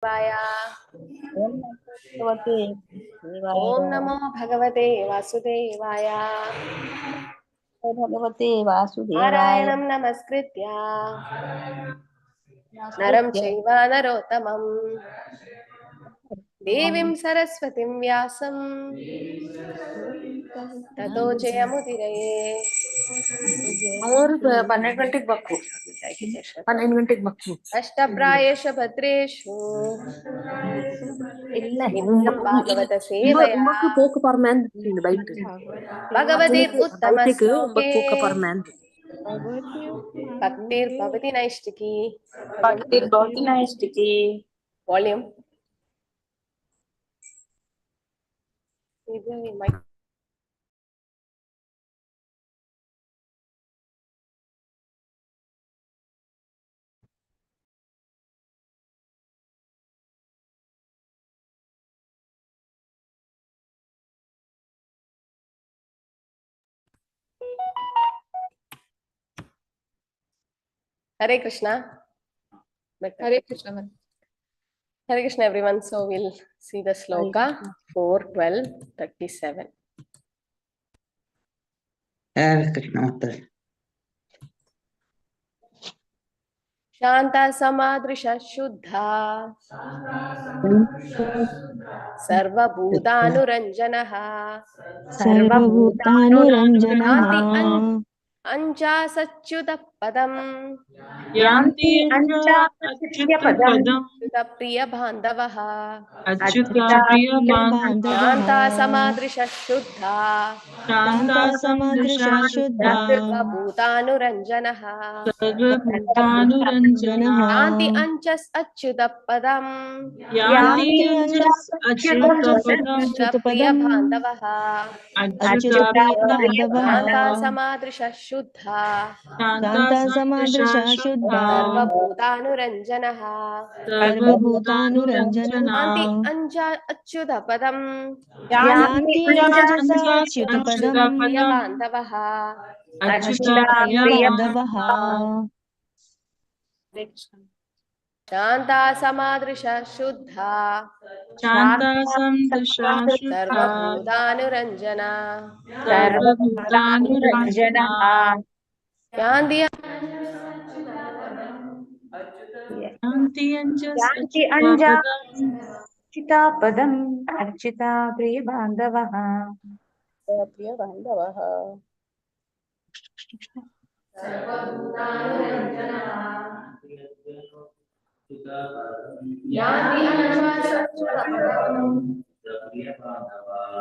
ओम नमो भगवते वासुदेवाय। नारायणं नमस्कृत्य नरं चैव नरोत्तमं देवीं सरस्वतीं व्यासं ततो जयमुदीरये। और 12 ಗಂಟೆಗೆ ಬಕ್ಕು 12 ಗಂಟೆಗೆ ಬಕ್ಕು अष्टप्रायेष भद्रेषु नित्यं भागवत सेवया పోక పర్మాండ్ బయట भगवतीर्उत्तम श्लोके పోక పర్మాండ్ भक्तिर्भवति नैष्टिकी। भक्तिर्भवति नैष्टिकी। Volume Hare Krishna. Hare Krishna. Hare Krishna everyone. So we'll see the sloka 4:12:37. Hare Krishna Mata. Shanta samadrisha shuddha sarva bhutanuranjanaha anja sachuta padam Yanti anja achyuta padam priya bandavaha achyuta priya bandava. Shanta samadrisha shuddha Shanta samadrisha shuddha sarva bhutanuranjanaha sarva bhutanuranjanaha Yanti anchas achyuta padam Yanti anjas achyuta padam priya bandavaha achyuta priya bandava. Shanta samadrisha shuddha Shanta samadrisha shuddha sarva bhutanuranjanaha sarva bhutanuranjana Yanti anja achyuta padam Yanti anjas achyuta priya padam bandavaha achyuta priya bandava. Shanta samadrisha shuddha Shanta samadrisha sarva shuddha bhutanuranjana sarva bhutanuranjana Yanti Yanti anjas Yanti achyuta anja padam Chita padam archita priya bandavaha priya bandavaha Yanti anja achyuta padam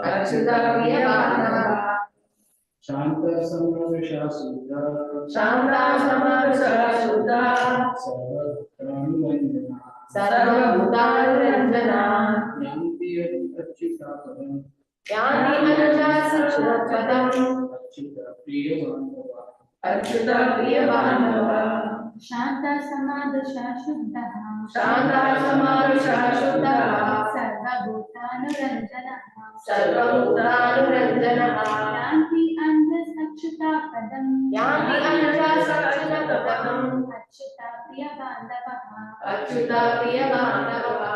achyuta priya bandavaha Shanta samadrisha shuddha Shanta samadrisha shuddha sarva bhutanuranjana sarva bhutanuranjana yanti achyuta padam Yanti anja achyuta padam achyuta priya bandava achyuta priya bandava Shanta samadrisha shuddha Shanta samadrisha shuddha sarva bhutanuranjana sarva bhutanuranjana Yanti anjas achyuta padam Yanti anja achyuta padam achyuta priya bandavaha achyuta priya bandava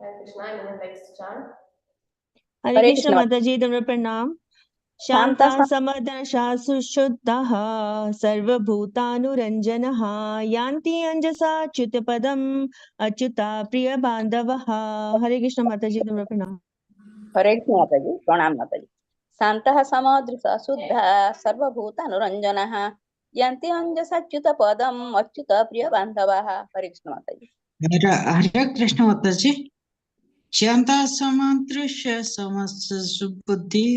Hare Krishna. In the next chant. Hare Krishna Mataji, Damra Pranam. Shanta samadrisha sushuddaha sarva bhutanuranjanaha yanti anjasa achyutapadam achyuta priya bandavaha. Hare Krishna Mataji, Damra Pranam. हरे कृष्ण माताजी प्रणाम माताजी शांतः समादृशः शुद्धः सर्वभूतानुरञ्जनः यन्ति अंजसाच्युत पदम अच्युत प्रिय बान्धवाः हरे कृष्ण माताजी हरे कृष्ण माताजी शांता समादृश्य समस्त सुबुद्धि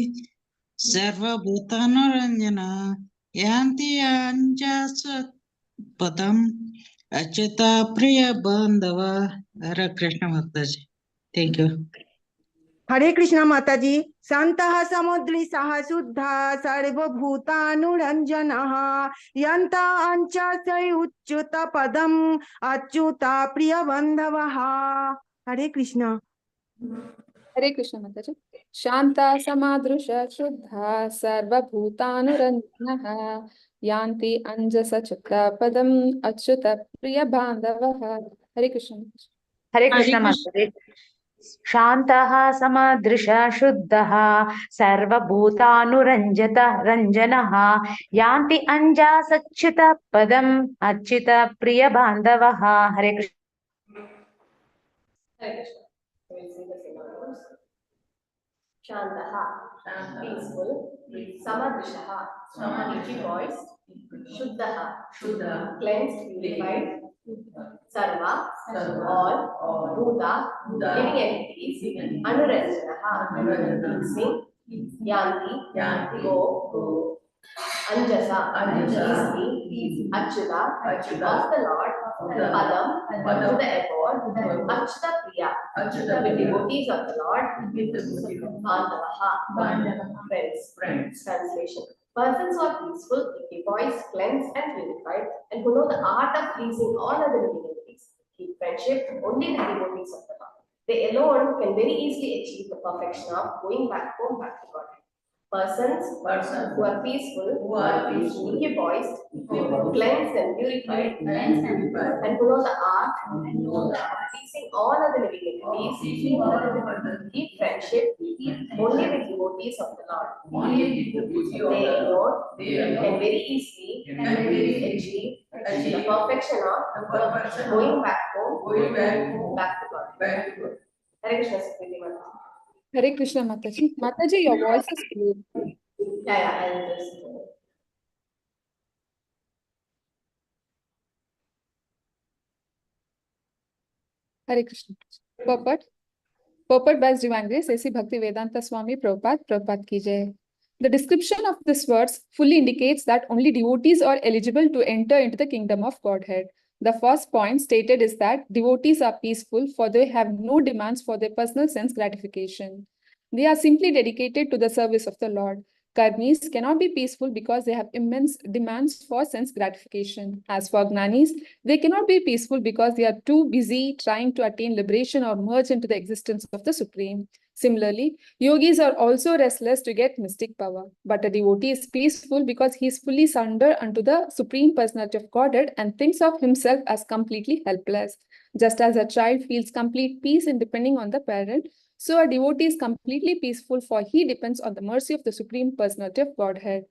सर्वभूतानुरञ्जना यान्ति अंजस पदम अच्युत प्रिय बांधव हरे कृष्ण माताजी थैंक यू हरे कृष्णा माताजी शांतः समुद्रिसः शुद्धः सर्वभूतानुरञ्जनः यन्ता अंचसै उच्युत पदम अच्युत प्रिय बंधवः हरे Krishna Hare Krishna Mataji. Shanta samadrisha shuddha sarvabhutanurajanaha yanti anjasa chakra padam achyuta priya bandavaha. Hare Krishna Mataji. Hare Krishna Mataji. Shantaha samadrisha shuddhaha sarvabhutanurajata ranjanaha yanti anja sachita padam achita priya bandavaha. Hare Krishna. Hare Krishna. We will sing the synonyms. Shantaha, peaceful. Samadrishaha, equipoised. Shuddhaha, cleansed, purified. Sarva, all. Bhuta, living entities. Anuranjanaha, pleasing. Yanti, go. Anjasa, easily. Achyuta, of the Lord. Padam, to the abode. Achyuta Priya, with devotees of the Lord. Bandavaha, friends. Translation. Persons who are peaceful, equipoised, cleansed and purified, and who know the art of pleasing all other living entities, keep friendship only with devotees of the Lord. They alone can very easily achieve the perfection of going back home, back to God. Persons who are peaceful, equipoised, cleansed and purified, and who know the art of pleasing all other living entities, keep friendship only with devotees of the Lord. They alone can very easily achieve the perfection of going back home, back to God. Hare Krishna, Sukriti Mata. Hare Krishna Mataji. Mataji, your voice is clear. Yeah, I'll just. Hare Krishna. Purport by His Divine Grace, A.C. Bhakti Vedanta Swami Prabhupada ki jai. The description of this verse fully indicates that only devotees are eligible to enter into the kingdom of Godhead. The first point stated is that devotees are peaceful, for they have no demands for their personal sense gratification. They are simply dedicated to the service of the Lord. Karmis cannot be peaceful because they have immense demands for sense gratification. As for Gnanis, they cannot be peaceful because they are too busy trying to attain liberation or merge into the existence of the Supreme. Similarly, yogis are also restless to get mystic power. But a devotee is peaceful because he is fully surrendered unto the Supreme Personality of Godhead and thinks of himself as completely helpless. Just as a child feels complete peace in depending on the parent, so a devotee is completely peaceful, for he depends on the mercy of the Supreme Personality of Godhead.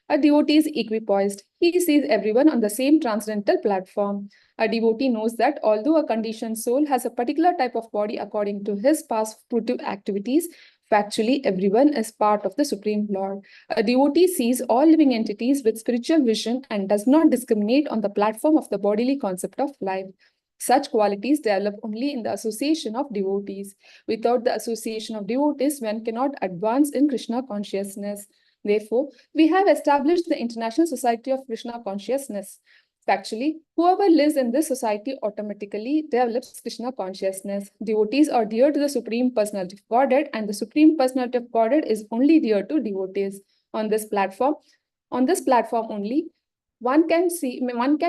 A devotee is equipoised. He sees everyone on the same transcendental platform. A devotee knows that although a conditioned soul has a particular type of body according to his past fruitive activities, factually everyone is part of the Supreme Lord. A devotee sees all living entities with spiritual vision and does not discriminate on the platform of the bodily concept of life. Such qualities develop only in the association of devotees. Without the association of devotees, one cannot advance in Krishna consciousness. Therefore, we have established the International Society of Krishna Consciousness. Factually, whoever lives in this society automatically develops Krishna consciousness. Devotees are dear to the Supreme Personality of Godhead, and the Supreme Personality of Godhead is only dear to devotees. On this platform only, one can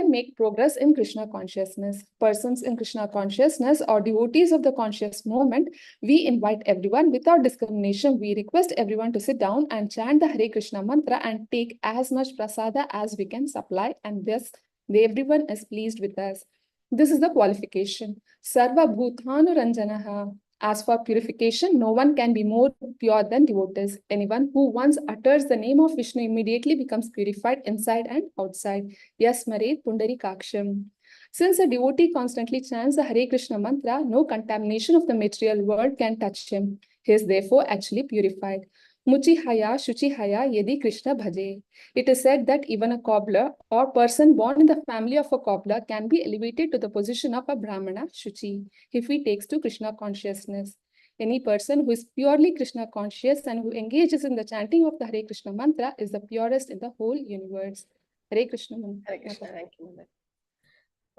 make progress in Krishna consciousness. Persons in Krishna consciousness or devotees of the conscious movement, we invite everyone without discrimination. We request everyone to sit down and chant the Hare Krishna mantra and take as much prasada as we can supply, and thus everyone is pleased with us. This is the qualification. Sarva bhutanuranjanaha. As for purification, no one can be more pure than devotees. Anyone who once utters the name of Vishnu immediately becomes purified inside and outside. Yasmare Pundarikaksham. Since a devotee constantly chants the Hare Krishna mantra, no contamination of the material world can touch him. He is therefore actually purified. Muchihaya Shuchihaya Yedi Krishna Bhaje. It is said that even a cobbler or person born in the family of a cobbler can be elevated to the position of a Brahmana Shuchi if he takes to Krishna consciousness. Any person who is purely Krishna conscious and who engages in the chanting of the Hare Krishna mantra is the purest in the whole universe. Hare Krishna mantra. Hare Krishna, thank you, Mother.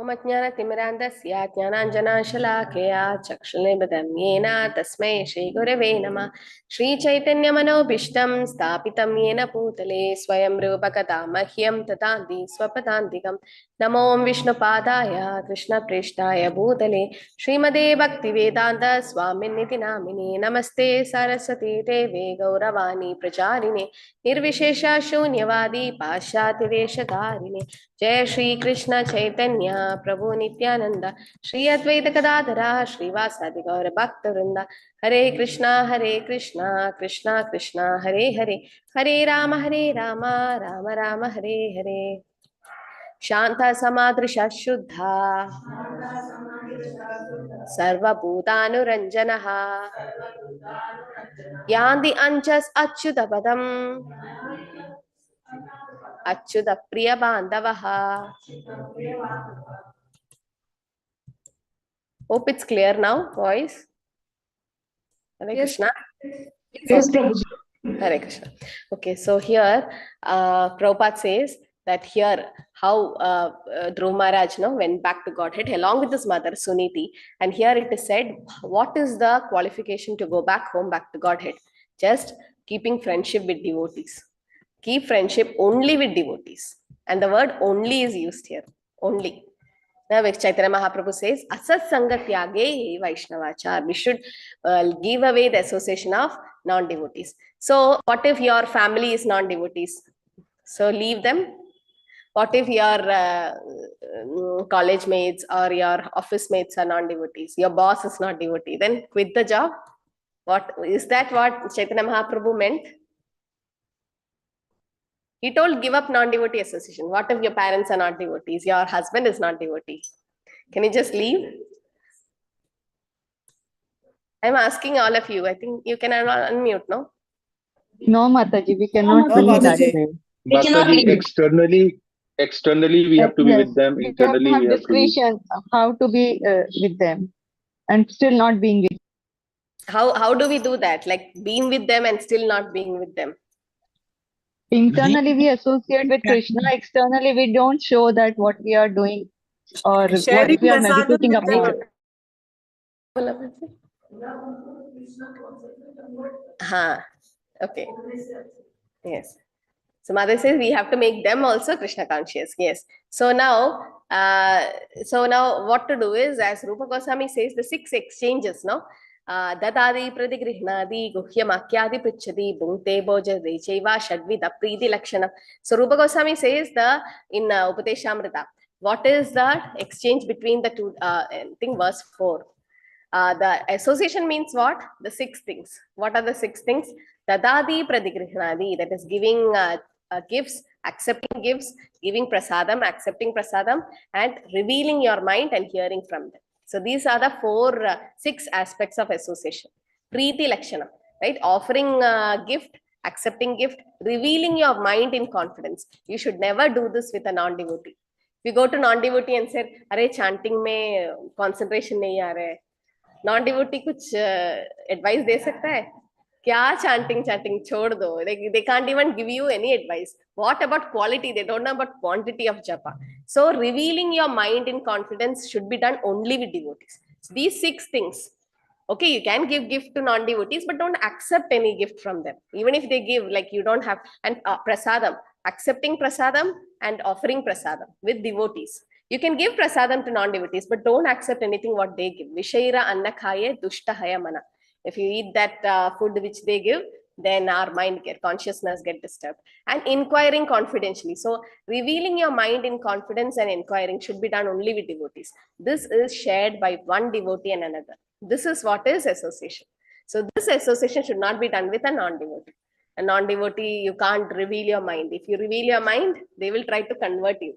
मम ज्ञानतिमिरान्धस्य ज्ञानाञ्जनाशलाकया चक्षुर्निमित्तं येन तस्मै श्रीगुरवे नमः। श्रीचैतन्यमनोभीष्टं स्थापितं येन भूतले स्वयं रूपकथा मह्यं ददाति स्वपदान्तिकं। नमो विष्णुपादाय कृष्णप्रेष्ठाय भूतले श्रीमदे भक्तिवेदान्त स्वामिन्निति नामिने। नमस्ते सरस्वती देवे गौरवाणी प्रचारिणे निर्विशेष शून्यवादी पाश्चात्यदेशधारिणे। जय Shri Krishna Chaitanya Krishna, Prabhu Nityananda, Shri Advaita Gadadhara, Srivasadi Gaura Bhakta Hare Krishna, Krishna Krishna, Hare Hare, Hare Rama, Rama Rama, Hare Hare. Shanta Samadrisha Shuddha, Sarva Bhutanuranjanaha, Yandi Anjas Achyutapadam, Achyuta Priya Bandavaha. Hope it's clear now, voice. Hare Yes. Krishna. Yes, Prabhuji. Hare Krishna. Okay, so here Prabhupada says that here how Dhruva Maharaj went back to Godhead along with his mother Suniti, and here it is said what is the qualification to go back home, back to Godhead? Just keeping friendship with devotees. Keep friendship only with devotees, and the word only is used here. Only. Now, Chaitanya Mahaprabhu says, Asat Sanga Tyage Vaishnavachar. We should give away the association of non-devotees. So, what if your family is non-devotees? So, leave them. What if your college mates or your office mates are non-devotees? Your boss is not devotee. Then quit the job. What is that? What Chaitanya Mahaprabhu meant? He told, give up non-devotee association. What if your parents are not devotees? Your husband is not devotee. Can you just leave? I'm asking all of you. I think you can unmute, no? No, Mataji, we cannot No, leave that Mataji. way. We cannot Mataji, leave. externally we have to be Yes, with them. we have to Internally have we have to be. discretion how to be with them and still not being with. How do we do that? Like being with them and still not being with them? Internally, we associate with Krishna. Externally, we don't show that what we are doing or what Sharing we are prasadam meditating with upon. Okay. Yes. So Mother says we have to make them also Krishna conscious. Yes. So now what to do is, as Rupa Goswami says, the 6 exchanges, no? Dadadi pradigrihnadi guhyamakyadi prichadi bhungte bojade chaiva shadvida priti lakshana. So Rupa Goswami says in Upateshamrita, what is the exchange between the two? I think verse 4. The association means what? The 6 things. What are the 6 things? Dadadi pradigrihnadi, that is giving gifts, accepting gifts, giving prasadam, accepting prasadam, and revealing your mind and hearing from them. So these are the 6 aspects of association. Preeti Lakshana, right? Offering gift, accepting gift, revealing your mind in confidence. You should never do this with a non-devotee. If you go to non-devotee and say, "Arey, chanting mein concentration nahi aa raha hai," non-devotee kuch advice de sakta hai? Kya chanting chhod do. They can't even give you any advice. What about quality? They don't know about quantity of japa. So revealing your mind in confidence should be done only with devotees. So these 6 things. Okay, you can give gift to non-devotees, but don't accept any gift from them. Even if they give, like you don't have, and prasadam, accepting prasadam and offering prasadam with devotees. You can give prasadam to non-devotees, but don't accept anything what they give. Vishaira annakhaye dushtahaya mana. If you eat that food which they give, then our consciousness get disturbed. And inquiring confidentially. So revealing your mind in confidence and inquiring should be done only with devotees. This is shared by one devotee and another. This is what is association. So this association should not be done with a non-devotee. A non-devotee, you can't reveal your mind. If you reveal your mind, they will try to convert you.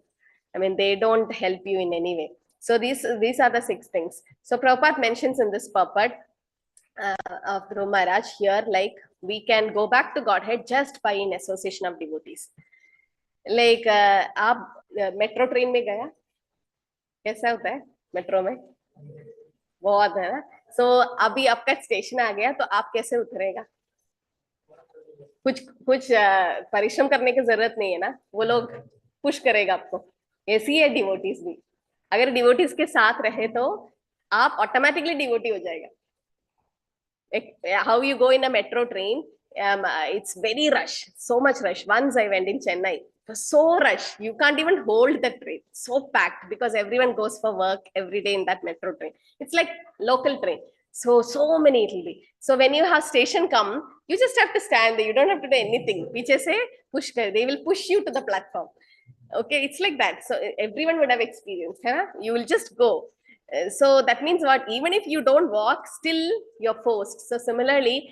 I mean, they don't help you in any way. So these are the 6 things. So Prabhupada mentions in this purport of Dhruva Maharaj here, like we can go back to Godhead just by in association of devotees. Like आप metro train में गया, कैसा होता है metro में? बहुत है ना. So अभी आपका स्टेशन आ गया, तो आप कैसे उतरेगा? कुछ परिश्रम करने की जरूरत नहीं है ना, वो लोग पुश करेगा आपको. ऐसी है डिवोटीज भी. अगर डिवोटीज के साथ रहे तो आप ऑटोमेटिकली डिवोटी हो जाएगा. How you go in a metro train, it's very rush, so much rush. Once I went in Chennai, it was so rush, you can't even hold the train, so packed, because everyone goes for work every day in that metro train. It's like local train, so many it will be. So when you have station come, you just have to stand there, you don't have to do anything. Piche se push kar, they will push you to the platform. Okay, it's like that. So everyone would have experienced, huh? You will just go. So that means what? Even if you don't walk, still you're forced. So similarly,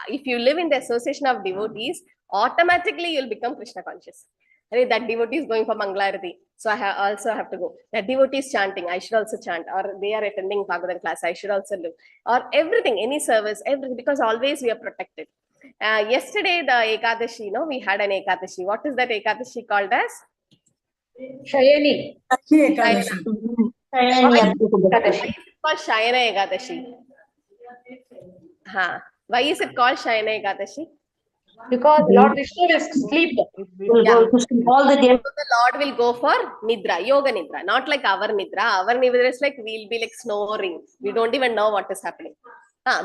if you live in the association of devotees, automatically you'll become Krishna conscious. Hey, that devotee is going for Mangalarati, so also have to go. That devotee is chanting, I should also chant. Or they are attending Bhagavatam class, I should also do. Or everything, any service, everything, because always we are protected. Yesterday, the Ekadashi, we had an Ekadashi. What is that Ekadashi called as? Shayani. Shayana. Why is Ekadashi. it called Shayana Ekadashi? Why is it called Shayana Ekadashi? Because Lord Krishna will sleep. Yeah. So the Lord will go for Nidra, Yoga Nidra, not like our Nidra. Our Nidra is like we'll be like snoring. We don't even know what is happening.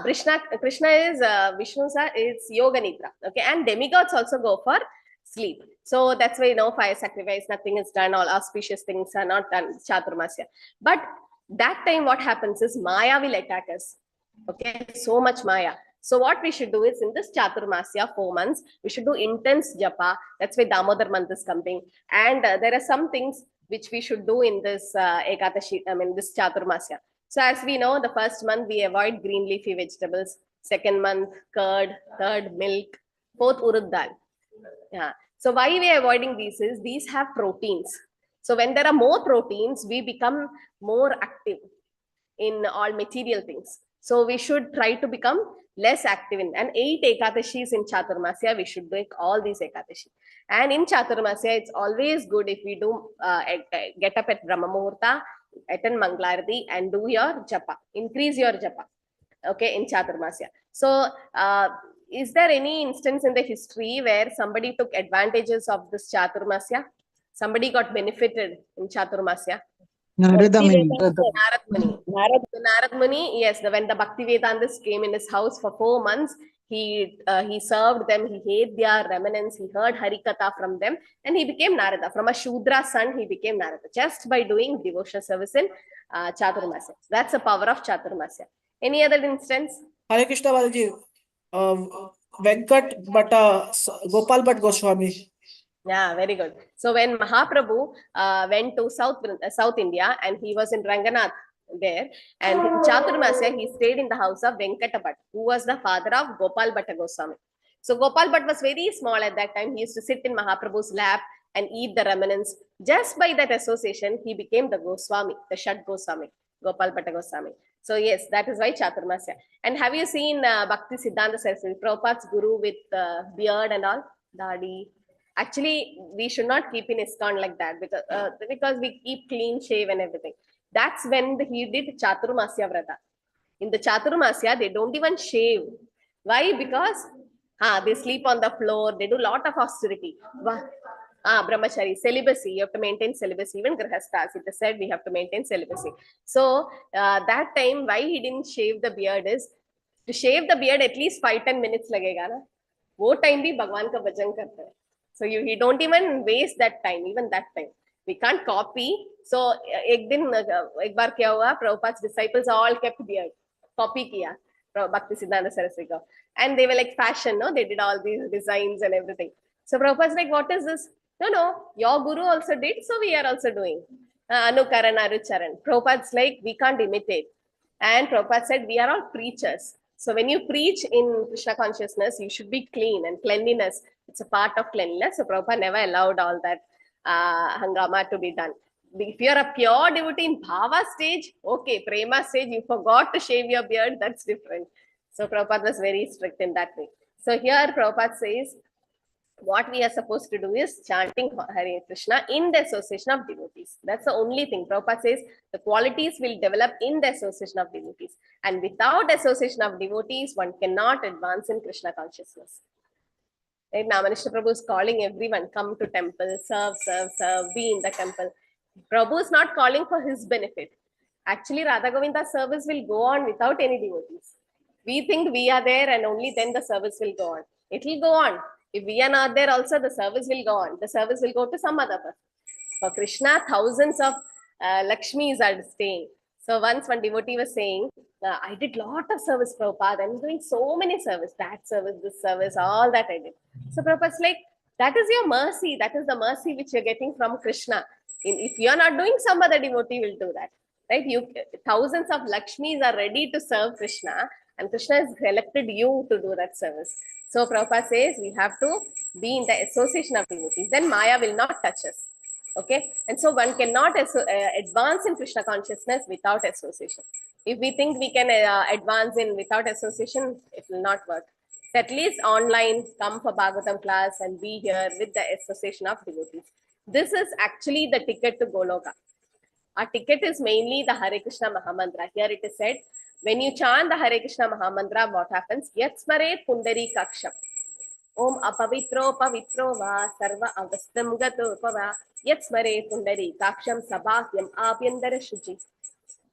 Krishna is Vishnu is Yoga Nidra. Okay, and demigods also go for sleep. So that's why fire sacrifice, nothing is done, all auspicious things are not done, Chaturmasya. But that time what happens is Maya will attack us. Okay, so much Maya. So what we should do is in this Chaturmasya, 4 months, we should do intense japa. That's why Damodar month is coming. And there are some things which we should do in this Ekadashi, this Chaturmasya. So as we know, the first month we avoid green leafy vegetables. Second month, curd. Third, milk. Fourth, urud dal. Yeah. So why we are avoiding these is these have proteins. So when there are more proteins, we become more active in all material things. So we should try to become less active in, and 8 Ekadashis in Chaturmasya, we should do all these Ekadashi. And in Chaturmasya, it's always good if we do get up at Brahma Muhurta, attend Mangalarati and do your japa, increase your japa, okay, in Chaturmasya. So is there any instance in the history where somebody took advantages of this Chaturmasya? Somebody got benefited in Chaturmasya? Narada Muni. Narad Muni, yes, when the Bhaktivedantas came in his house for 4 months, he served them, he ate their remnants, he heard Harikatha from them, and he became Narada. From a Shudra son, he became Narada, just by doing devotional service in Chaturmasya. That's the power of Chaturmasya. Any other instance? Hare Krishna Balaji, Venkat Gopal Bhatt Goswami. Yeah, very good. So when Mahaprabhu went to South India and he was in Ranganath there, and in Chaturmasya he stayed in the house of Venkata Bhatt, who was the father of Gopal Bhatta Goswami. So Gopal Bhatt was very small at that time. He used to sit in Mahaprabhu's lap and eat the remnants. Just by that association, he became the Goswami, the Shad Goswami, Gopal Bhatta Goswami. So yes, that is why Chaturmasya. And have you seen Bhakti Siddhanta Saraswati, Prabhupada's guru with beard and all, dadi? Actually, we should not keep in Iskcon like that because we keep clean shave and everything. That's when he did Chaturmasya Vrata. In the Chaturmasya, they don't even shave. Why? Because they sleep on the floor. They do a lot of austerity. Brahmachari, celibacy. You have to maintain celibacy. Even Grihasthas, it is said we have to maintain celibacy. So that time, why he didn't shave the beard is, to shave the beard at least 5-10 minutes लगेगा ना. वो time भी भगवान का भजन करते हैं. So he don't even waste that time, even that time. We can't copy. So एक बार क्या हुआ, Prabhupada's disciples all kept beard. Copy किया Bhakti Siddhanta Saraswati ko. And they were like fashion, no? They did all these designs and everything. So Prabhupada's like, what is this? No, your guru also did, so we are also doing. Anukaran Arucharan. Prabhupada's like, we can't imitate. And Prabhupada said, we are all preachers. So when you preach in Krishna consciousness, you should be clean, and cleanliness, it's a part of cleanliness. So Prabhupada never allowed all that hangama to be done. If you're a pure devotee in bhava stage, okay, prema stage, you forgot to shave your beard, that's different. So Prabhupada was very strict in that way. So here Prabhupada says, what we are supposed to do is chanting Hare Krishna in the association of devotees. That's the only thing. Prabhupada says the qualities will develop in the association of devotees. And without association of devotees, one cannot advance in Krishna consciousness. Right now, Manishta Prabhu is calling everyone, come to temple, serve, be in the temple. Prabhu is not calling for his benefit. Actually, Radha Govinda service will go on without any devotees. We think we are there and only then the service will go on. It will go on. If we are not there also, the service will go on. The service will go to some other person. For Krishna, thousands of Lakshmis are staying. So once one devotee was saying, I did lot of service, Prabhupada. I'm doing so many service, that service, this service, all that I did. So Prabhupada's like, That is your mercy. That is the mercy which you're getting from Krishna. If you're not doing, some other devotee will do that. Right? Thousands of Lakshmis are ready to serve Krishna, and Krishna has selected you to do that service. So Prabhupada says we have to be in the association of devotees. Then Maya will not touch us. Okay? And so one cannot advance in Krishna consciousness without association. If we think we can advance in without association, it will not work. So at least online, come for Bhagavatam class and be here with the association of devotees. This is actually the ticket to Goloka. Our ticket is mainly the Hare Krishna Mahamantra. Here it is said, when you chant the Hare Krishna Mahamantra, what happens? Yatsmare Pundari Kaksham. Om apavitro pavitro va sarva avastam gato pava yatsmare Pundari Kaksham sabhakyam abhyandara shuchi.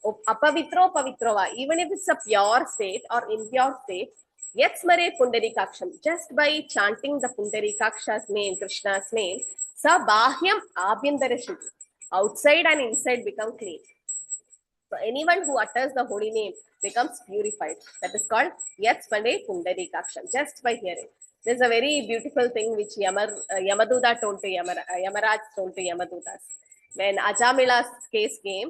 Apavitro pavitro va. Even if it's a pure state or impure state, yatsmare Pundari Kaksham. Just by chanting the Pundari Kaksha's name, Krishna's name, sabhakyam abhyandara shuchi. Outside and inside become clean. So anyone who utters the holy name becomes purified. That is called Yatsmane Pundari Kaksham. Just by hearing. There's a very beautiful thing which Yamaduta told to Yamaraj told to Yamadutas. When Ajamila's case came,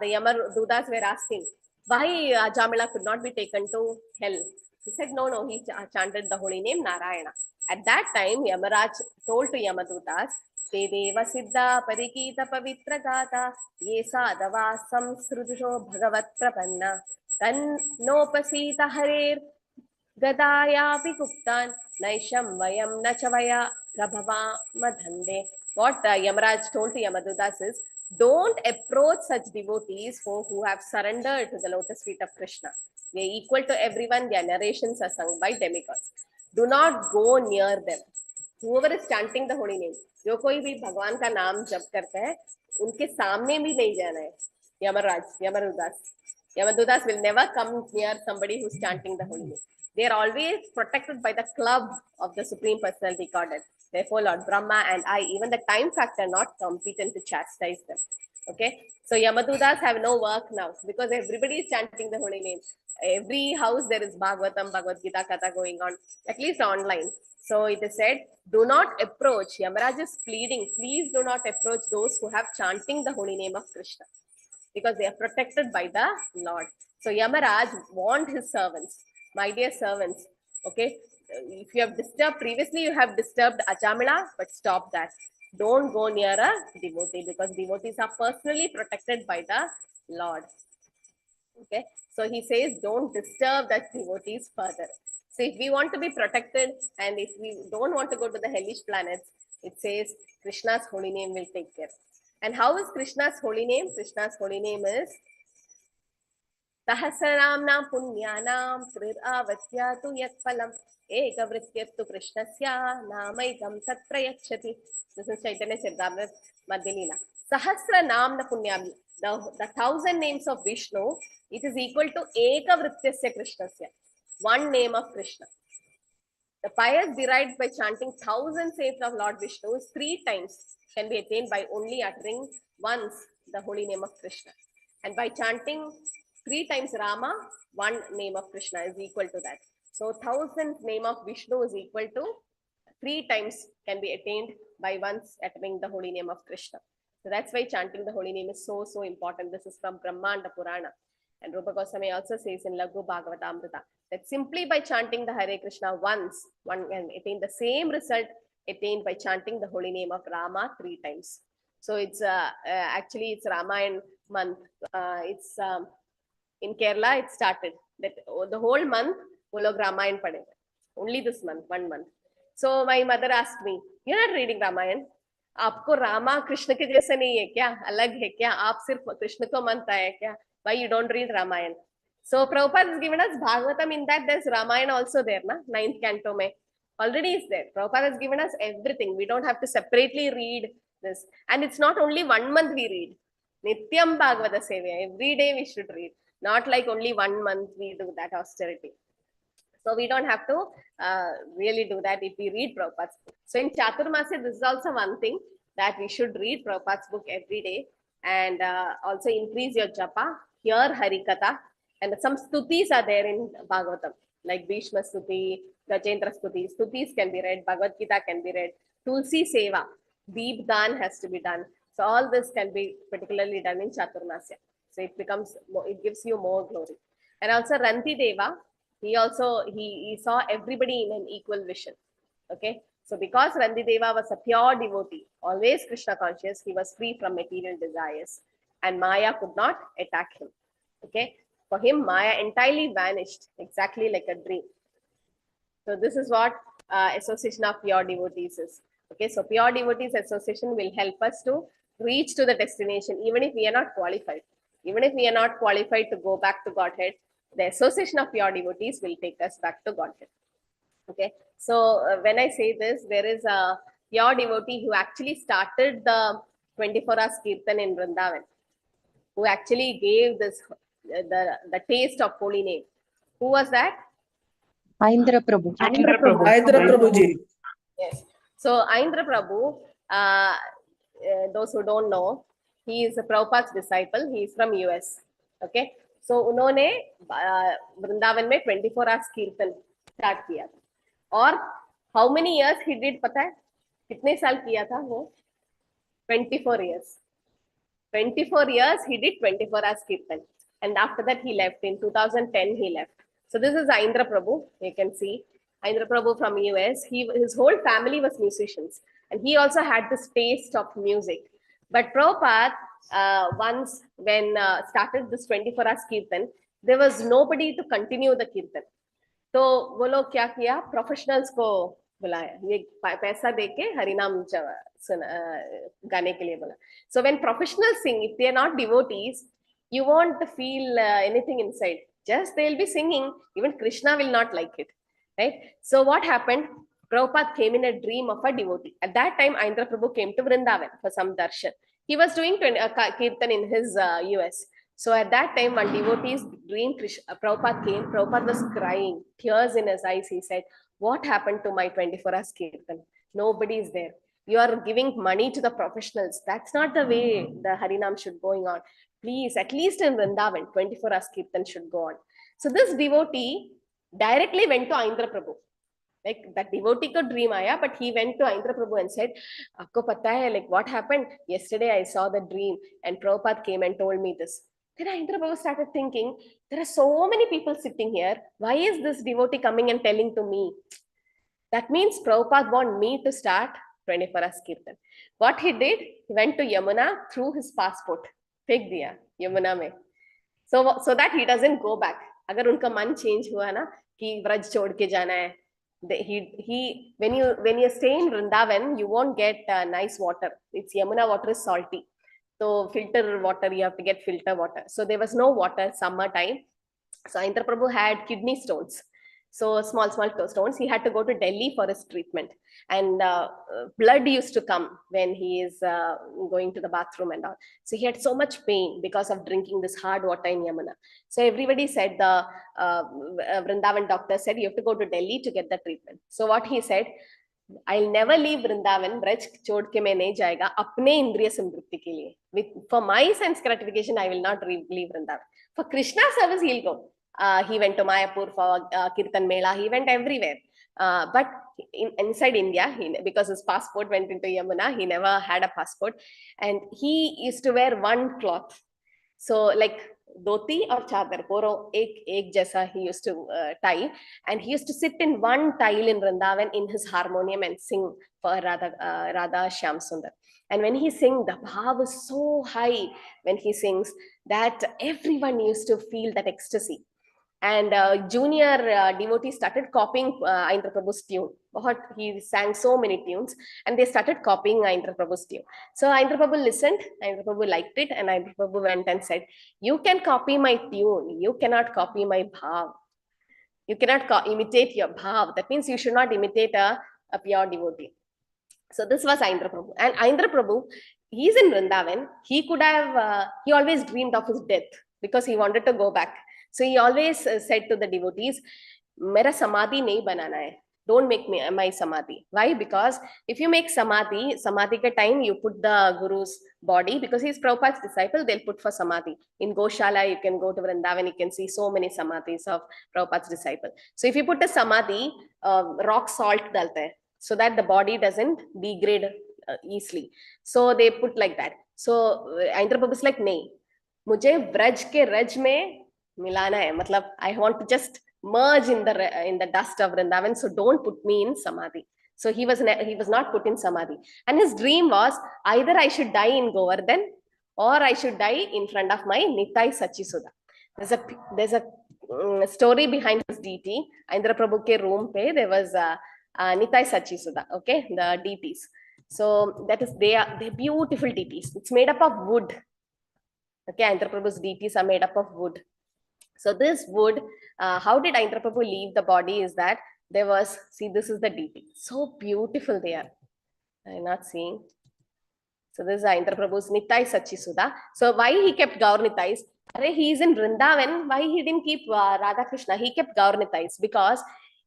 the Yamadutas were asking, why Ajamila could not be taken to hell? He said, no, he chanted the holy name Narayana. At that time, Yamaraj told to Yamadutas, Te deva siddha parikita pavitra gata ye sadava samsrudusho bhagavat prapanna tan nopasita harer gadayapi guptan naisham vayam nachavaya prabhava madhande. What Yamaraj told to Yamadutas is, don't approach such devotees who have surrendered to the lotus feet of Krishna. They are equal to everyone. Their narrations are sung by demigods. Do not go near them. Whoever is chanting the holy name, जो कोई भी भगवान का नाम जप करता है, उनके सामने भी नहीं जाना है. Yamadutas will never come near somebody who's chanting the holy name. They are always protected by the club of the Supreme Personality Godhead. Therefore, Lord Brahma and I, even the time factor, not competent to chastise them. Okay, so Yamadutas have no work now because everybody is chanting the holy name. Every house there is Bhagavatam, Bhagavad Gita Katha going on, at least online. So it is said, do not approach. Yamaraj is pleading, please do not approach those who have chanting the holy name of Krishna, because they are protected by the Lord. So Yamaraj warned his servants, my dear servants, okay, if you have disturbed, previously you have disturbed Ajamila, but stop that. Don't go near a devotee, because devotees are personally protected by the Lord. Okay, so he says, don't disturb that devotees further. So if we want to be protected and if we don't want to go to the hellish planets, it says Krishna's holy name will take care. And how is Krishna's holy name? Krishna's holy name is Sahasranam Punyanam Sriradagovindatemple Yat Phalam Ekavrityattu Krishnasya Namaikam Tatrayachati. This is Chaitanya Charitamrita Madhyalila. Sahasranam Punyam, the 1,000 names of Vishnu, it is equal to Ekavrityasya Krishnasya, one name of Krishna. The pious derived by chanting 1,000 names of Lord Vishnu 3 times can be attained by only uttering once the holy name of Krishna. And by chanting 3 times Rama, 1 name of Krishna is equal to that. So 1,000 name of Vishnu is equal to 3 times can be attained by once uttering the holy name of Krishna. So that's why chanting the holy name is so important. This is from Brahmanda Purana. And Rupa Goswami also says in Laghu Bhagavatamrita that simply by chanting the Hare Krishna once, one can attain the same result attained by chanting the holy name of Rama 3 times. So it's actually it's Ramayan month. It's in Kerala it started that the whole month वो लोग रामायण पढ़े, only this month, 1 month. So my mother asked me, you're not reading Ramayan? आपको रामा कृष्ण के जैसे नहीं है क्या, अलग है क्या, आप सिर्फ कृष्ण को मानता है क्या? Why you don't read Ramayan? So Prabhupada has given us Bhagavatam, in that there's Ramayana also there, na? 9th canto mein. Already is there. Prabhupada has given us everything. We don't have to separately read this. And it's not only 1 month we read. Nityam Bhagavata Sevaya. Every day we should read. Not like only 1 month we do that austerity. So we don't have to really do that if we read Prabhupada's book. So in Chaturmasya, this is also one thing that we should read Prabhupada's book every day, and also increase your japa, hear Harikatha, and some stutis are there in Bhagavatam, like Bhishma Stuti, Gajendra Stuti. Stutis can be read, Bhagavad Gita can be read. Tulsi Seva, Deep Dan has to be done. So all this can be particularly done in Chaturmasya. So it becomes, it gives you more glory. And also Ranti Deva, he saw everybody in an equal vision. Okay. So because Ranti Deva was a pure devotee, always Krishna conscious, he was free from material desires, and Maya could not attack him. Okay. For him, Maya entirely vanished, exactly like a dream. So this is what association of pure devotees is. Okay, so pure devotees association will help us to reach to the destination, even if we are not qualified. Even if we are not qualified to go back to Godhead, the association of pure devotees will take us back to Godhead. Okay, so when I say this, there is a pure devotee who actually started the 24 hours kirtan in Vrindavan, who actually gave this the taste of holy name. Who was that? Aindra Prabhu. Aindra Prabhuji. Yes. So Aindra Prabhu, those who don't know, he is a Prabhupada's disciple. He is from US. Okay. So उन्होंने वृंदावन में 24 hours कीर्तन start किया था. और how many years he did पता है? कितने साल किया था वो? 24 years. 24 years he did 24 hours kirtan, and after that he left. In 2010 he left. So this is Aindra Prabhu. You can see Aindra Prabhu from US. His whole family was musicians, and he also had this taste of music. But Prabhupada, once when started this 24 hours kirtan, there was nobody to continue the kirtan. तो वो लोग क्या किया, professionals को बुलाया, ये पैसा देके हरिनाम गाने के लिए बोला. So when professionals sing, if they are not devotees, you won't feel anything inside. Just they'll be singing. Even Krishna will not like it, right? So what happened? Prabhupada came in a dream of a devotee. At that time, Aindra Prabhu came to Vrindavan for some darshan. He was doing kirtan in his US. So at that time, one devotee's dream, Prabhupada came. Prabhupada was crying, tears in his eyes. He said, "What happened to my 24 hours kirtan? Nobody is there. You are giving money to the professionals. That's not the way the Harinam should going on. Please, at least in Vrindavan, 24 hours kirtan should go on." So this devotee directly went to Aindra Prabhu. Like that devotee could dream aya, but he went to Aindra Prabhu and said, "Aapko pata hai, like what happened? Yesterday I saw the dream and Prabhupada came and told me this." Then Aindra Prabhu started thinking, there are so many people sitting here. Why is this devotee coming and telling to me? That means Prabhupada want me to start 24 hours kirtan. What he did, he went to Yamuna, threw his passport, फेंक दिया यमुना में, so that he doesn't go back. अगर उनका मन change हुआ ना कि व्रज छोड़ के जाना है, when you stay in Vrindavan, you won't get nice water. It's Yamuna water is salty. So filter water, you have to get filter water. So there was no water summer time. So Aindra Prabhu had kidney stones. So small stones. He had to go to Delhi for his treatment. And blood used to come when he is going to the bathroom and all. So he had so much pain because of drinking this hard water in Yamuna. So everybody said, the Vrindavan doctor said, you have to go to Delhi to get the treatment. So what he said, I'll never leave Vrindavan, Braj छोड़ के मैं नहीं जाएगा अपने इंद्रिय संतृप्ति के लिए. For my sense gratification, I will not leave Vrindavan. For Krishna service, he'll go. He went to Mayapur for Kirtan Mela. He went everywhere. But inside India, because his passport went into Yamuna, he never had a passport. And he used to wear one cloth. So like dhoti or chadar, poro ek jaisa he used to tie, and he used to sit in one tile in Vrindavan in his harmonium and sing for Radha Shyam Sundar. And when he sings, the bhav is so high when he sings that everyone used to feel that ecstasy. And junior devotees started copying Aindra Prabhu's tune. He sang so many tunes, and they started copying Aindra Prabhu's tune. So Aindra Prabhu listened, Aindra Prabhu liked it, and Aindra Prabhu went and said, "You can copy my tune, you cannot copy my bhav. You cannot imitate your bhav. That means you should not imitate a pure devotee." So this was Aindra Prabhu. And Aindra Prabhu, he's in Vrindavan. He could have, he always dreamed of his death because he wanted to go back. So he always said to the devotees, "Mera samadhi nahi banana hai. Don't make me my samadhi." Why? Because if you make samadhi ke time you put the Guru's body, because he's Prabhupada's disciple, they'll put for samadhi. In Goshala, you can go to Vrindavan, you can see so many samadhis of Prabhupada's disciple. So if you put a samadhi, rock salt dalte hai. so that the body doesn't degrade easily. So they put like that. So Aindra Prabhu is like, nahi, mujhe braj ke raj mein milana hai. Matlab, I want to just merge in the dust of Vrindavan. So don't put me in samadhi. So he was not put in samadhi. And his dream was either I should die in Govardhan or I should die in front of my Nitai Sachisuda. There's a story behind this deity. Aindra Prabhu ke room pe there was Nitai Sachisuda, okay, the deities. So that is, they're beautiful deities. It's made up of wood. Okay, Aindra Prabhu's deities are made up of wood. So this wood, how did Aindra Prabhu leave the body is that there was, see, this is the deity. So beautiful they are. I'm not seeing. So this is Aindra Prabhu's Nitai Sachisuda. So why he kept Gaur Nitais? He is in Vrindavan. Why he didn't keep Radha Krishna? He kept Gaur Nitais because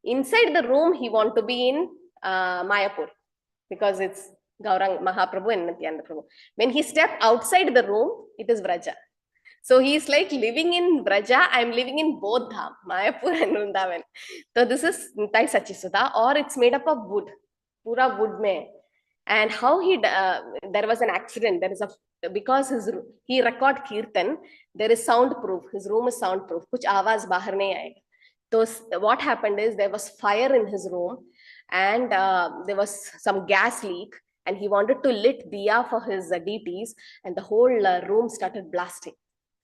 inside the room he want to be in Mayapur because it's Gaurang Mahaprabhu and Nityananda Prabhu. When he stepped outside the room, it is Vraja. So he's like living in Vraja. I'm living in both Dham, Mayapur and Vrindavan. So this is Nitai Sachisuda, or it's made up of wood, pura wood mein. And how there was an accident. There is because he record kirtan, there is soundproof. His room is soundproof. Kuch awaaz bahar nahi aayega. So what happened is there was fire in his room, and there was some gas leak, and he wanted to lit diya for his deities, and the whole room started blasting.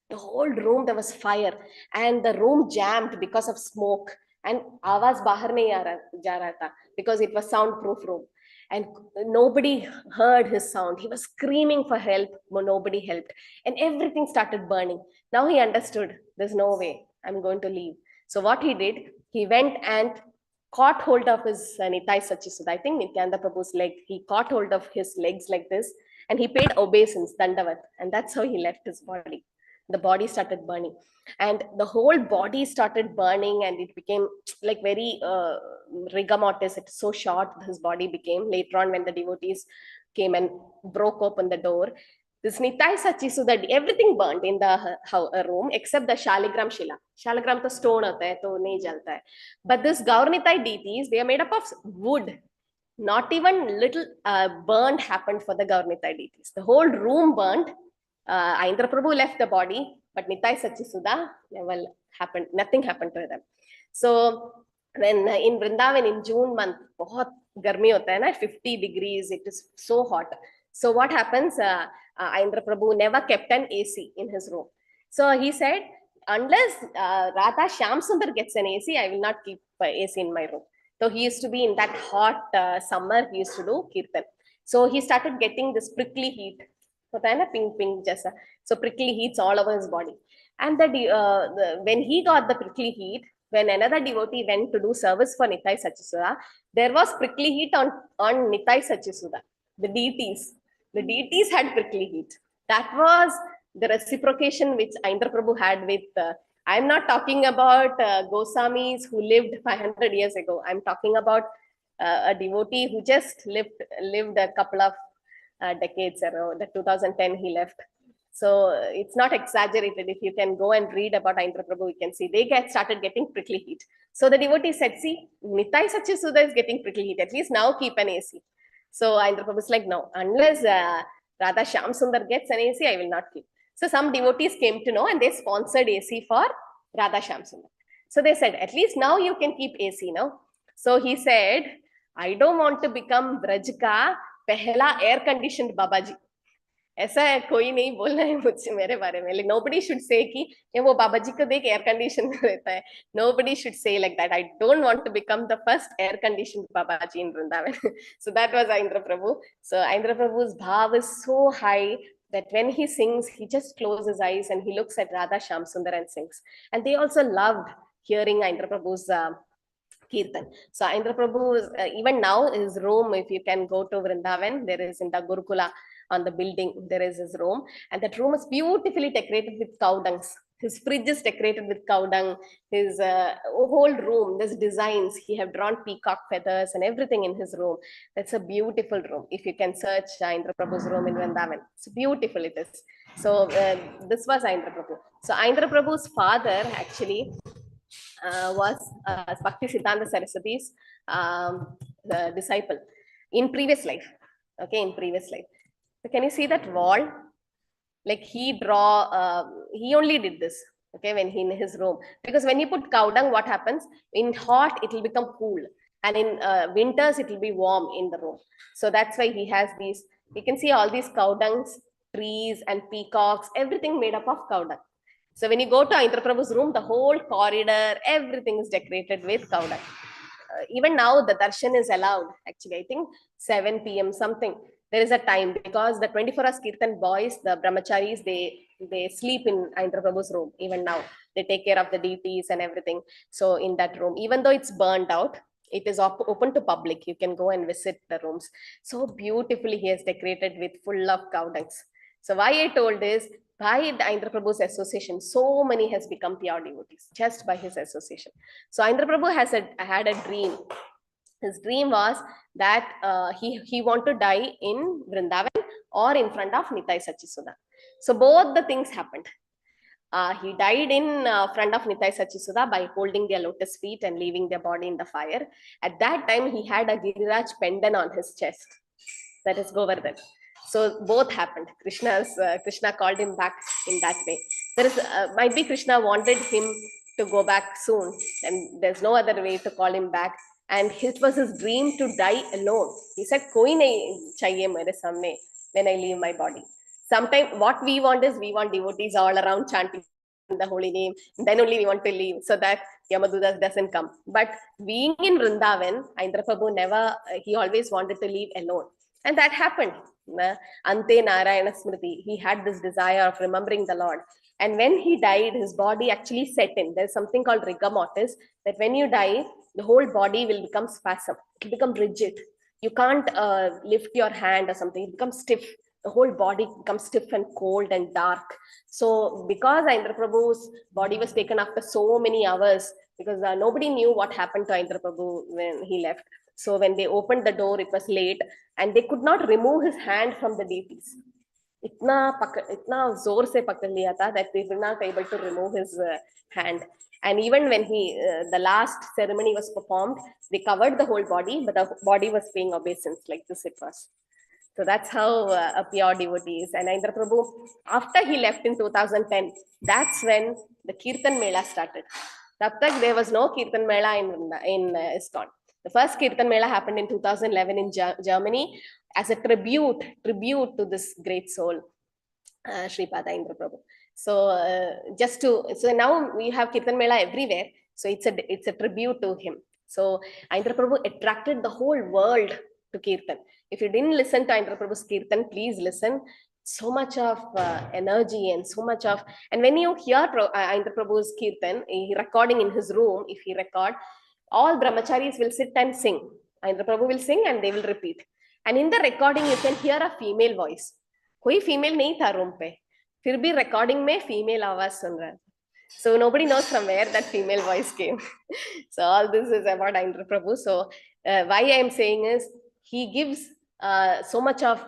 The whole room, there was fire, and the room jammed because of smoke, and awaaz bahar nahi ja raha tha because it was soundproof room. And nobody heard his sound. He was screaming for help, but nobody helped. And everything started burning. Now he understood, there's no way, I'm going to leave. So what he did, he went and caught hold of his Nitai Sachisuda. I think Nityananda Prabhu's leg. He caught hold of his legs like this, and he paid obeisance, Dandavat. And that's how he left his body. The body started burning, and the whole body started burning, and it became like very rigor mortis. It's so short, his body became. Later on, when the devotees came and broke open the door, this Nitai Sachisuda, everything burned in the room except the Shaligram Shila. Shaligram to stone hota hai, to nahi jalta hai. But this Gaur Nitai deities, they are made up of wood. Not even little burn happened for the Gaur Nitai deities. The whole room burned. Aindra Prabhu left the body, but Nitai Sachisuda never happened. Nothing happened to them. So when in Vrindavan in June month, bahut garmi hota hai na, 50 degrees, it is so hot. So what happens? Aindra Prabhu never kept an AC in his room. So he said, unless Radha Shyam Sundar gets an AC, I will not keep AC in my room. So he used to be in that hot summer, he used to do kirtan. So he started getting this prickly heat. Pink jaisa. So prickly heats all over his body. And when he got the prickly heat, when another devotee went to do service for Nitai Sachisuda, there was prickly heat on Nitai Sachisuda. The deities had prickly heat. That was the reciprocation which Aindra Prabhu had with, I'm not talking about Goswamis who lived 500 years ago. I'm talking about a devotee who just lived a couple of decades ago. The 2010 he left. So it's not exaggerated. If you can go and read about Aindra Prabhu, you can see they started getting prickly heat. So the devotee said, see, Nitai Sachisuda is getting prickly heat. At least now keep an AC. So Aindra Prabhu is like, no, unless Radha Shyam Sundar gets an AC, I will not keep. So some devotees came to know, and they sponsored AC for Radha Shyam Sundar. So they said, at least now you can keep AC now. So he said, I don't want to become Braj ka pehla air conditioned Babaji. ऐसा है कोई नहीं बोलना है मुझसे मेरे बारे में. Like nobody should say कि ये वो बाबा जी को देख air condition रहता है. Nobody should say like that. I don't want to become the first air conditioned Babaji in Vrindavan. So that was Aindra Prabhu. So Aindra Prabhu's bhav is so high that when he sings, he just closes his eyes and he looks at Radha Shyam Sundar and sings. And they also loved hearing Aindra Prabhu's kirtan. So Aindra Prabhu, even now his room, if you can go to Vrindavan, there is in the Gurukula, on the building, there is his room, and that room is beautifully decorated with cow dungs. His fridge is decorated with cow dung. His whole room, there's designs. He have drawn peacock feathers and everything in his room. That's a beautiful room. If you can search Aindra Prabhu's room in Vrindavan, it's beautiful it is. So this was Aindra Prabhu. So Aindra Prabhu's father actually was Bhakti Siddhanta Saraswati's disciple in previous life. Okay, in previous life. So can you see that wall? Like he only did this. Okay, when he in his room, because when you put cow dung, what happens? In hot, it will become cool, and in winters, it will be warm in the room. So that's why he has these. You can see all these cow dungs, trees, and peacocks, everything made up of cow dung. So when you go to Aindra Prabhu's room, the whole corridor, everything is decorated with cow dung. Even now, the darshan is allowed. Actually, I think 7 p.m. something. There is a time, because the 24 hours kirtan boys, the brahmacharis, they sleep in Aindra Prabhu's room. Even now, they take care of the deities and everything. So in that room, even though it's burnt out, it is open to public. You can go and visit the rooms. So beautifully he has decorated with full of cow dungs. So why I told is, by the Aindra Prabhu's association, so many has become pure devotees just by his association. So Aindra Prabhu had a dream. His dream was that he want to die in Vrindavan or in front of Nitai Sachisuda. So both the things happened. He died in front of Nitai Sachisuda by holding their lotus feet and leaving their body in the fire. At that time, he had a Giriraj pendant on his chest. That is Govardhan. So both happened. Krishna called him back in that way. There is might be Krishna wanted him to go back soon, and there's no other way to call him back. And it was his dream to die alone. He said, "Koi nahi chahiye mere samne when I leave my body." Sometimes what we want is, we want devotees all around chanting the holy name. Then only we want to leave, so that Yamadutas doesn't come. But being in Vrindavan, Aindra Prabhu never. He always wanted to leave alone, and that happened. Ante Narayana Smriti. He had this desire of remembering the Lord. And when he died, his body actually set in. There's something called rigor mortis, that when you die, the whole body will become spasm. It will become rigid. You can't lift your hand or something. It becomes stiff. The whole body becomes stiff and cold and dark. So because Aindra Prabhu's body was taken after so many hours, because nobody knew what happened to Aindra Prabhu when he left. So when they opened the door, it was late, and they could not remove his hand from the deities. Itna zor se pakad liya tha that they were not able to remove his hand. And even when the last ceremony was performed, they covered the whole body, but the body was paying obeisance, like this it was. So that's how a pure devotee is. And Aindra Prabhu, after he left in 2010, that's when the Kirtan Mela started. Tab tak there was no Kirtan Mela in Iskcon. The first Kirtan Mela happened in 2011 in Germany as a tribute to this great soul, Sripada Aindra Prabhu. So now we have Kirtan Mela everywhere. So it's a tribute to him. So Aindra Prabhu attracted the whole world to Kirtan. If you didn't listen to Aindra Prabhu's Kirtan, please listen. So much of energy and so much of, and when you hear Aindra Prabhu's Kirtan, recording in his room, if he record, all brahmacharis will sit and sing. Aindra Prabhu will sing and they will repeat. And in the recording, you can hear a female voice. Koi female nahi tha room pe. Fir bhi recording mein female awaaz sun raha. So nobody knows from where that female voice came. So all this is about Aindra Prabhu. So why I am saying is, he gives so much of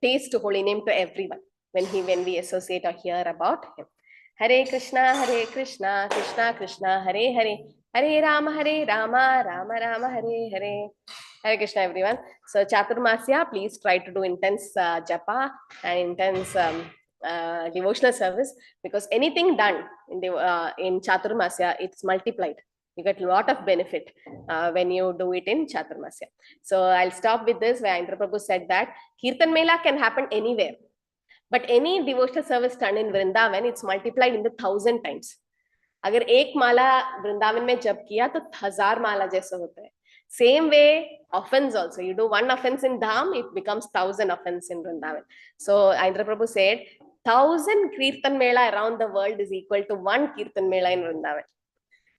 taste to holy name to everyone when we associate or hear about him. Hare Krishna, Krishna Krishna, Hare Hare, Hare Rama, Rama Rama, Hare Hare. Hare Krishna, everyone. So Chaturmasya, please try to do intense japa and intense devotional service, because anything done in Chaturmasya, it's multiplied. You get a lot of benefit when you do it in Chaturmasya. So I'll stop with this, where Aindra Prabhu said that Kirtan Mela can happen anywhere. But any devotional service done in Vrindavan, it's multiplied in the 1,000 times. अगर एक माला वृंदावन में जप किया तो 1000 माला जैसे होता है. Same way, offense also. You do one offense in Dham, it becomes 1000 offense in Vrindavan. So Aindra Prabhu said, 1000 Kirtan Mela around the world is equal to 1 Kirtan Mela in Vrindavan.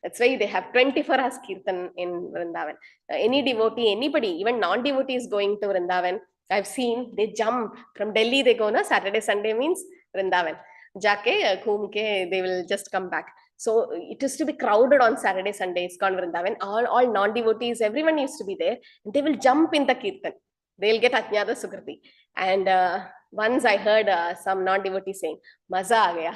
That's why they have 24 hours Kirtan in Vrindavan. Any devotee, anybody, even non-devotee is going to Vrindavan. I've seen, they jump from Delhi, they go, na, Saturday, Sunday means Vrindavan. Jaake, ghum ke, they will just come back. So it used to be crowded on Saturday, Sunday, Iskcon Vrindavan. All non-devotees, everyone used to be there. They will jump in the Kirtan. They'll get Ajnada Sukriti. And Once I heard some non-devotee saying, "Maza aa gaya."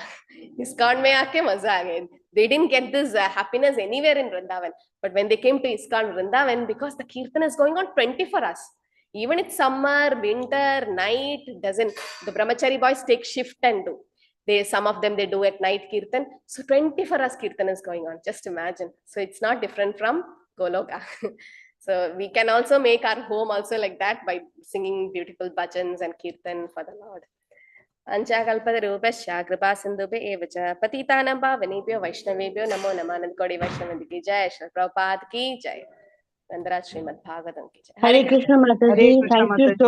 ISKCON mein aake maza aa gaya. They didn't get this happiness anywhere in Vrindavan, but when they came to ISKCON Vrindavan, because the kirtan is going on 24 hours. Even it's summer, winter, night, doesn't. The brahmachari boys take shift and do. Some of them they do at night kirtan. So 24 hours kirtan is going on. Just imagine. So it's not different from Goloka. So we can also make our home also like that by singing beautiful bhajans and kirtan for the Lord. Anchakalpatarupasya kripa sindhubhe evacha patitanam pavanebhyo vaishnavebhyo namo namaha. Nandkodi Vaishnavandi ki jai, Srila Prabhupada ki jai. Vandara Srimad Bhagavatam ki jai. Hare Krishna Mataji, thank you so